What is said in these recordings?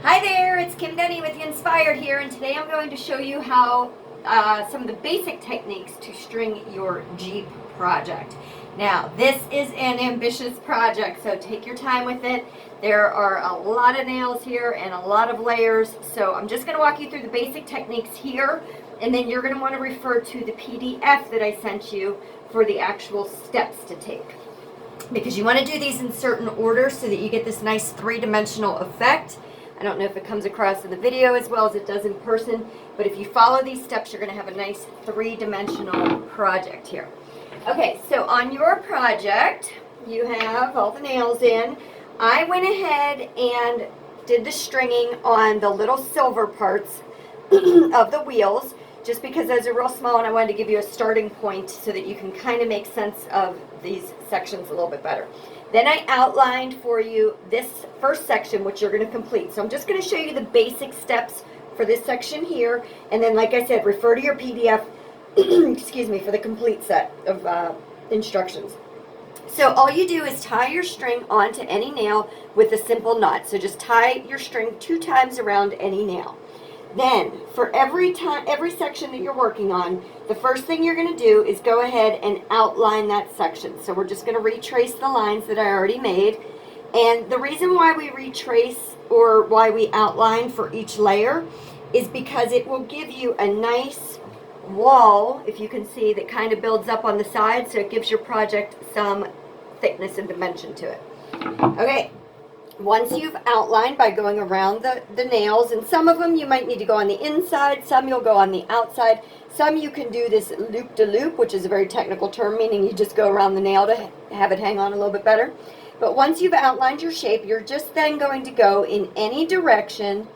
Hi there, it's Kim Denny with The Inspired here, and today I'm going to show you how some of the basic techniques to string your Jeep project. Now, this is an ambitious project, so take your time with it. There are a lot of nails here and a lot of layers, so I'm just going to walk you through the basic techniques here, and then you're going to want to refer to the PDF that I sent you for the actual steps to take. Because you want to do these in certain order so that you get this nice three-dimensional effect. I don't know if it comes across in the video as well as it does in person, but if you follow these steps, you're going to have a nice three-dimensional project here. Okay, so on your project, you have all the nails in. I went ahead and did the stringing on the little silver parts of the wheels, just because those are real small and I wanted to give you a starting point so that you can kind of make sense of these sections a little bit better. Then I outlined for you this first section, which you're going to complete. So I'm just going to show you the basic steps for this section here. And then, like I said, refer to your PDF, excuse me, for the complete set of instructions. So all you do is tie your string onto any nail with a simple knot. So just tie your string 2 times around any nail. Then, for every section that you're working on, the first thing you're going to do is go ahead and outline that section. So we're just going to retrace the lines that I already made. And the reason why we retrace or why we outline for each layer is because it will give you a nice wall, if you can see, that kind of builds up on the side, so it gives your project some thickness and dimension to it. Okay. Once you've outlined by going around the nails, and some of them you might need to go on the inside, some you'll go on the outside, some you can do this loop-de-loop, which is a very technical term, meaning you just go around the nail to have it hang on a little bit better. But once you've outlined your shape, you're just then going to go in any direction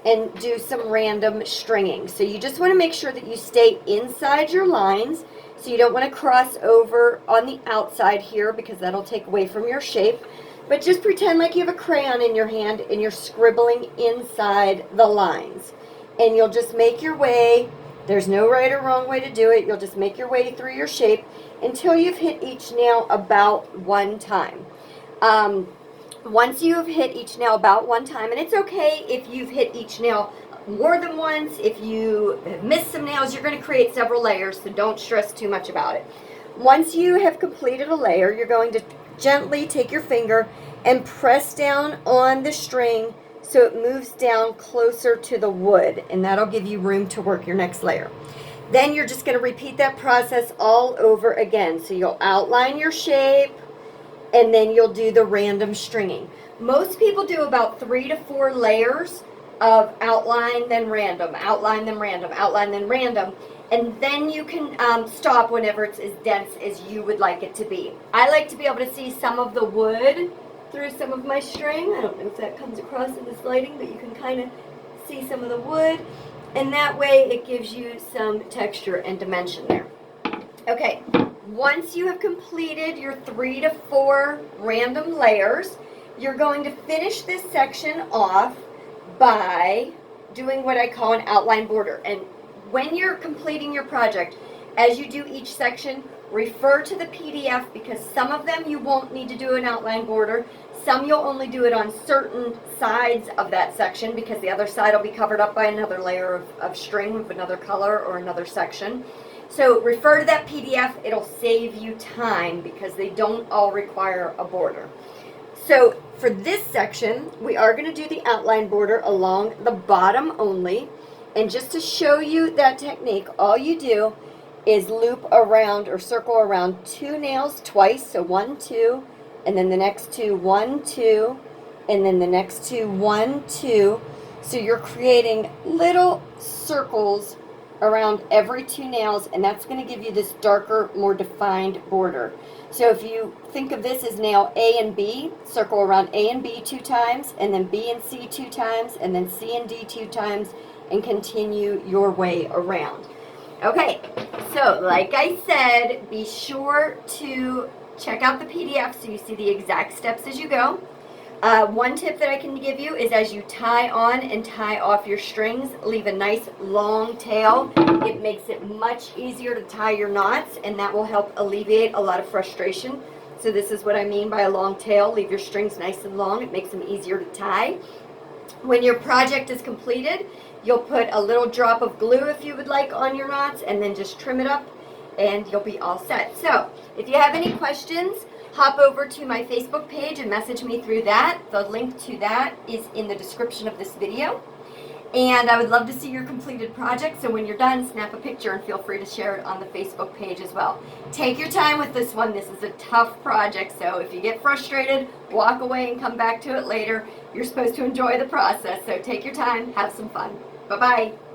and do some random stringing. So you just want to make sure that you stay inside your lines, so you don't want to cross over on the outside here because that'll take away from your shape. But just pretend like you have a crayon in your hand and you're scribbling inside the lines. And you'll just make your way. There's no right or wrong way to do it. You'll just make your way through your shape until you've hit each nail about 1 time. Once you've hit each nail about 1 time, and it's okay if you've hit each nail more than once. If you have missed some nails, you're going to create several layers, so don't stress too much about it. Once you have completed a layer, you're going to gently take your finger and press down on the string so it moves down closer to the wood, and that'll give you room to work your next layer. Then you're just going to repeat that process all over again. So you'll outline your shape and then you'll do the random stringing. Most people do about 3 to 4 layers of outline, then random, outline, then random, outline, then random. And then you can stop whenever it's as dense as you would like it to be. I like to be able to see some of the wood through some of my string. I don't know if that comes across in this lighting, but you can kind of see some of the wood. And that way it gives you some texture and dimension there. Okay, once you have completed your 3 to 4 random layers, you're going to finish this section off by doing what I call an outline border. And when you're completing your project, as you do each section, refer to the PDF, because some of them you won't need to do an outline border. Some you'll only do it on certain sides of that section because the other side will be covered up by another layer of string of another color or another section. So refer to that PDF. It'll save you time because they don't all require a border. So for this section, we are going to do the outline border along the bottom only. And just to show you that technique, all you do is loop around or circle around 2 nails twice. So 1, 2, and then the next 2, 1, 2, and then the next 2, 1, 2. So you're creating little circles around every 2 nails, and that's going to give you this darker, more defined border. So if you think of this as nail A and B, circle around A and B 2 times, and then B and C 2 times, and then C and D 2 times, and continue your way around. Okay, so like I said, be sure to check out the PDF so you see the exact steps as you go. One tip that I can give you is as you tie on and tie off your strings, leave a nice long tail. It makes it much easier to tie your knots, and that will help alleviate a lot of frustration. So this is what I mean by a long tail. Leave your strings nice and long. It makes them easier to tie. When your project is completed, you'll put a little drop of glue if you would like on your knots, and then just trim it up and you'll be all set. So if you have any questions, hop over to my Facebook page and message me through that. The link to that is in the description of this video. And I would love to see your completed project, so when you're done, snap a picture and feel free to share it on the Facebook page as well. Take your time with this one. This is a tough project, so if you get frustrated, walk away and come back to it later. You're supposed to enjoy the process, so take your time, have some fun. Bye-bye.